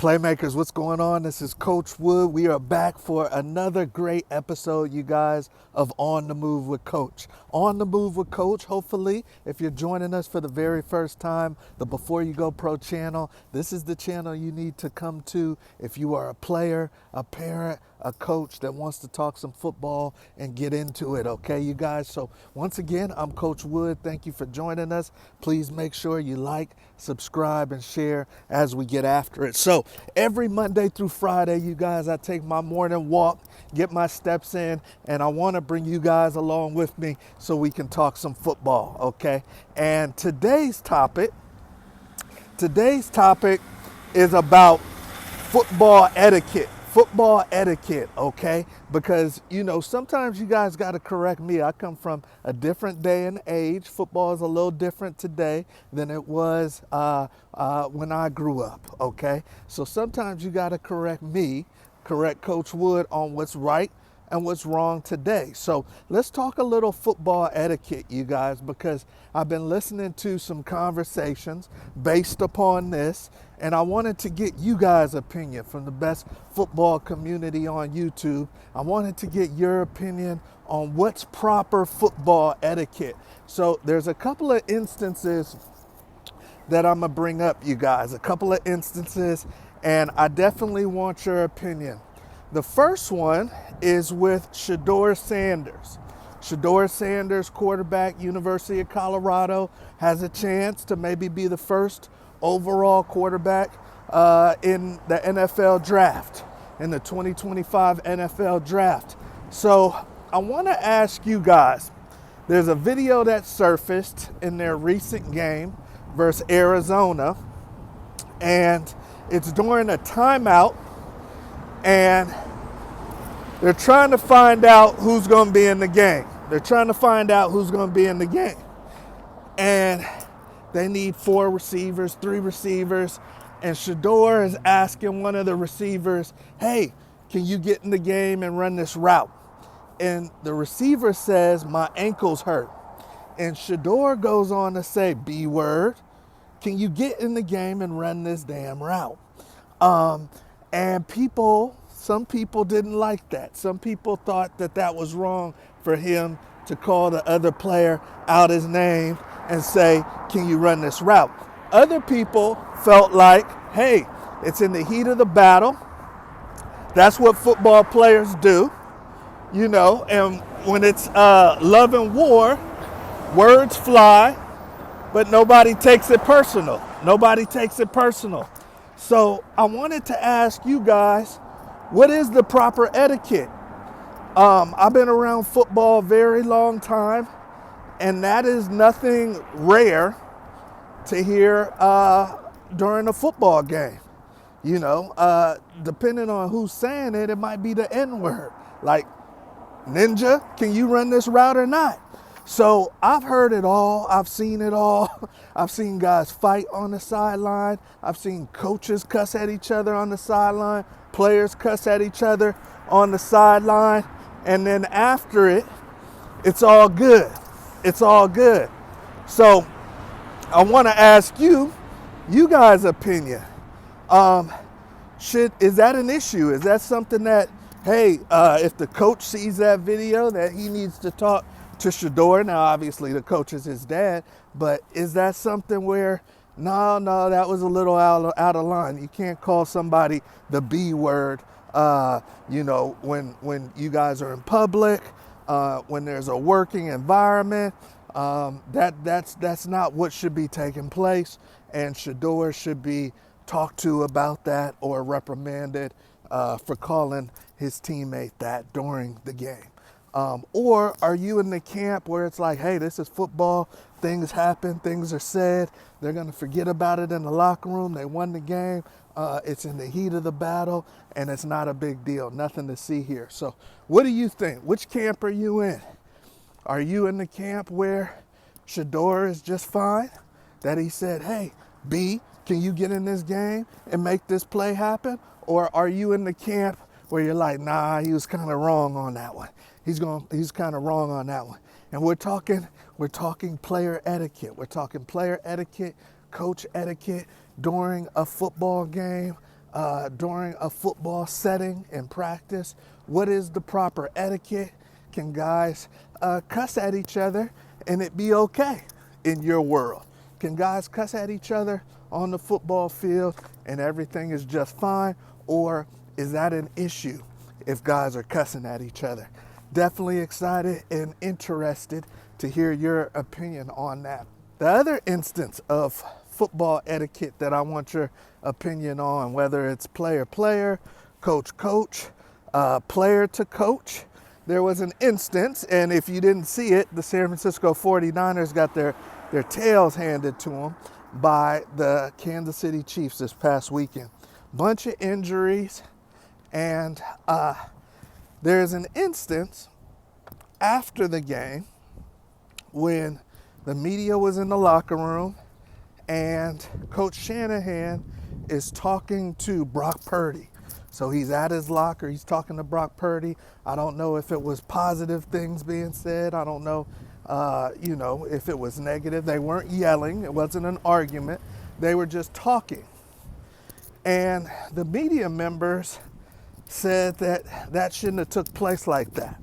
Playmakers, what's going on? This is Coach Wood. We are back for another great episode, you guys, of On the Move with Coach. On the Move with Coach, hopefully, if you're joining us for the very first time, the Before You Go Pro channel, this is the channel you need to come to if you are a player, a parent, a coach that wants to talk some football and get into it, okay, you guys? So once again, I'm Coach Wood. Thank you for joining us. Please make sure you like, subscribe, and share as we get after it. So every Monday through Friday, you guys, I take my morning walk, get my steps in, and I want to bring you guys along with me so we can talk some football, okay? And today's topic is about football etiquette. Football etiquette, okay? Because, you know, sometimes you guys got to correct me. I come from a different day and age. Football is a little different today than it was when I grew up, okay? So sometimes you got to correct me, correct Coach Wood on what's right and what's wrong today. So let's talk a little football etiquette, you guys, because I've been listening to some conversations based upon this, and I wanted to get you guys' opinion from the best football community on YouTube. I wanted to get your opinion on what's proper football etiquette. So there's a couple of instances that I'm gonna bring up, you guys, a couple of instances, and I definitely want your opinion. The first one is with Shedeur Sanders. Shedeur Sanders, quarterback, University of Colorado, has a chance to maybe be the first overall quarterback in the NFL draft, in the 2025 NFL draft. So I want to ask you guys, there's a video that surfaced in their recent game versus Arizona, and it's during a timeout, and they're trying to find out who's going to be in the game. They're trying to find out who's going to be in the game. And they need 4 receivers, 3 receivers. And Shedeur is asking one of the receivers, hey, can you get in the game and run this route? And the receiver says, my ankle's hurt. And Shedeur goes on to say, B word, can you get in the game and run this damn route? And some people didn't like that. Some people thought that that was wrong for him to call the other player out his name and say, can you run this route? Other people felt like, hey, it's in the heat of the battle. That's what football players do, you know, and when it's love and war, words fly, but nobody takes it personal. Nobody takes it personal. So I wanted to ask you guys, what is the proper etiquette? I've been around football a very long time, and that is nothing rare to hear during a football game. You know, depending on who's saying it, it might be the N-word. Like, ninja, can you run this route or not? So I've heard it all. I've seen it all. I've seen guys fight on the sideline. I've seen coaches cuss at each other on the sideline. Players cuss at each other on the sideline. And then after it, it's all good. It's all good. So I want to ask you guys' opinion. Is that an issue? Is that something that, hey, if the coach sees that video, that he needs to talk to Shedeur? Now, obviously, the coach is his dad, but is that something where, no, that was a little out of line? You can't call somebody the B word, you know, when you guys are in public, when there's a working environment. That's not what should be taking place, and Shedeur should be talked to about that or reprimanded for calling his teammate that during the game. Or are you in the camp where it's like, hey, this is football, things happen, things are said, they're going to forget about it in the locker room, they won the game, it's in the heat of the battle, and it's not a big deal, nothing to see here. So what do you think? Which camp are you in? Are you in the camp where Shedeur is just fine, that he said, hey, B, can you get in this game and make this play happen? Or are you in the camp where you're like, nah, he was kind of wrong on that one. He's kind of wrong on that one. And we're talking player etiquette. We're talking player etiquette, coach etiquette during a football game. during a football setting in practice? What is the proper etiquette? Can guys cuss at each other and it be okay in your world? Can guys cuss at each other on the football field and everything is just fine? Or is that an issue if guys are cussing at each other? Definitely excited and interested to hear your opinion on that. The other instance of football etiquette that I want your opinion on, whether it's player-player, coach-coach, player to coach, there was an instance, and if you didn't see it, the San Francisco 49ers got their tails handed to them by the Kansas City Chiefs this past weekend. Bunch of injuries, and there's an instance after the game when the media was in the locker room and Coach Shanahan is talking to Brock Purdy. So he's at his locker, he's talking to Brock Purdy. I don't know if it was positive things being said. I don't know, if it was negative. They weren't yelling, it wasn't an argument. They were just talking. And the media members said that shouldn't have took place like that.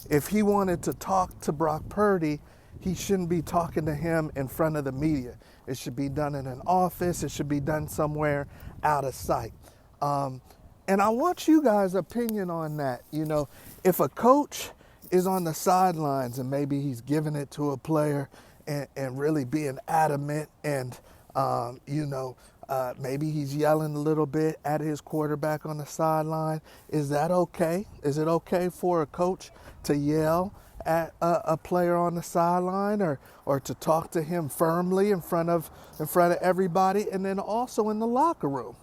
If he wanted to talk to Brock Purdy, he shouldn't be talking to him in front of the media. It should be done in an office. It should be done somewhere out of sight. And I want you guys' opinion on that. If a coach is on the sidelines and maybe he's giving it to a player and really being adamant and, maybe he's yelling a little bit at his quarterback on the sideline, is that okay? Is it okay for a coach to yell at a player on the sideline or to talk to him firmly in front of everybody? And then also in the locker room,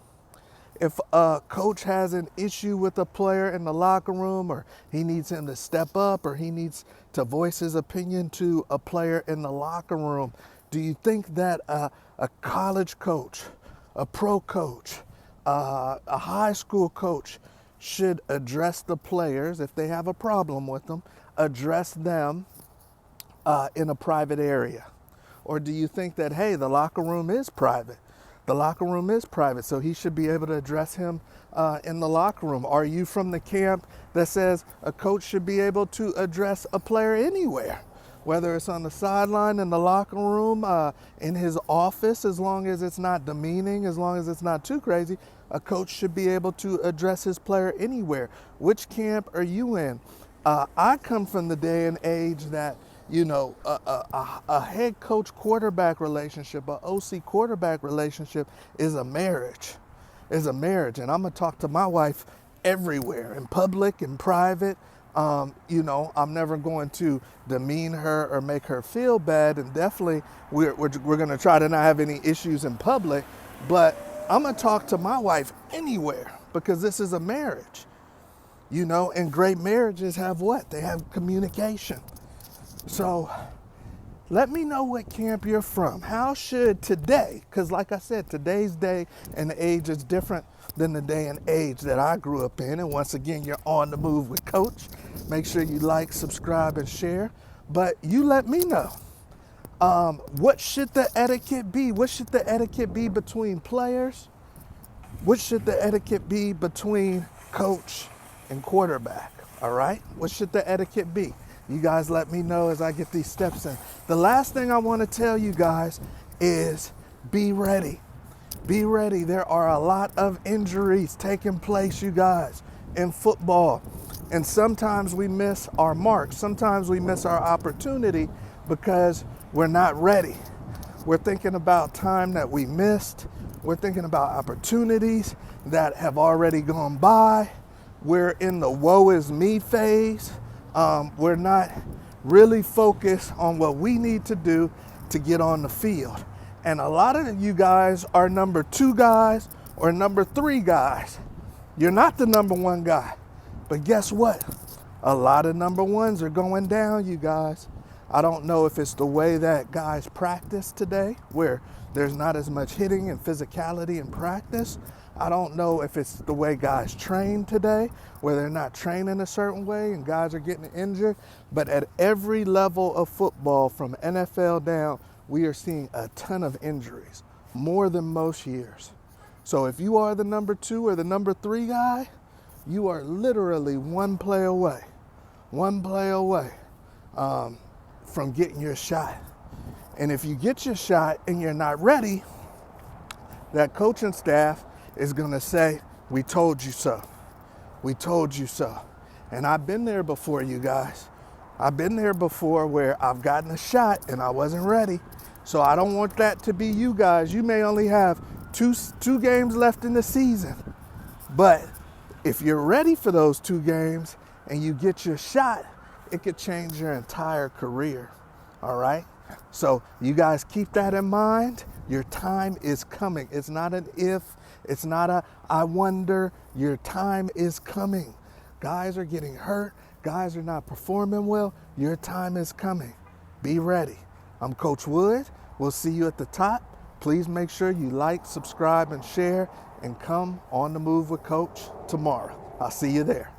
if a coach has an issue with a player in the locker room, or he needs him to step up, or he needs to voice his opinion to a player in the locker room, do you think that a college coach, a pro coach, a high school coach should address the players if they have a problem with them, address them in a private area? Or do you think that, hey, the locker room is private? The locker room is private, so he should be able to address him in the locker room. Are you from the camp that says a coach should be able to address a player anywhere? Whether it's on the sideline, in the locker room, in his office, as long as it's not demeaning, as long as it's not too crazy, a coach should be able to address his player anywhere. Which camp are you in? I come from the day and age that, a head coach quarterback relationship, a OC quarterback relationship is a marriage. And I'm gonna talk to my wife everywhere, in public, in private. I'm never going to demean her or make her feel bad, and definitely we're going to try to not have any issues in public, but I'm going to talk to my wife anywhere because this is a marriage, and great marriages have what? They have communication. So let me know what camp you're from. How should today, because like I said, today's day and age is different than the day and age that I grew up in. And once again, you're on the move with Coach. Make sure you like, subscribe, and share. But you let me know. What should the etiquette be? What should the etiquette be between players? What should the etiquette be between coach and quarterback? All right? What should the etiquette be? You guys let me know as I get these steps in. The last thing I want to tell you guys is be ready. Be ready. There are a lot of injuries taking place, you guys, in football. And sometimes we miss our mark. Sometimes we miss our opportunity because we're not ready. We're thinking about time that we missed. We're thinking about opportunities that have already gone by. We're in the woe is me phase. We're not really focused on what we need to do to get on the field. And a lot of you guys are number 2 guys or number 3 guys. You're not the number 1 guy. But guess what? A lot of number 1s are going down, you guys. I don't know if it's the way that guys practice today, where there's not as much hitting and physicality in practice. I don't know if it's the way guys train today, where they're not training a certain way and guys are getting injured. But at every level of football, from NFL down, we are seeing a ton of injuries, more than most years. So if you are the number 2 or the number 3 guy, you are literally one play away from getting your shot. And if you get your shot and you're not ready, that coaching staff is gonna say, we told you so. We told you so. And I've been there before, you guys. I've been there before where I've gotten a shot and I wasn't ready. So I don't want that to be you guys. You may only have two games left in the season. But if you're ready for those 2 games and you get your shot, it could change your entire career. All right? So you guys keep that in mind. Your time is coming. It's not an if. It's not a I wonder. Your time is coming. Guys are getting hurt. Guys are not performing well. Your time is coming. Be ready. I'm Coach Wood. We'll see you at the top. Please make sure you like, subscribe, and share, and come on the move with Coach tomorrow. I'll see you there.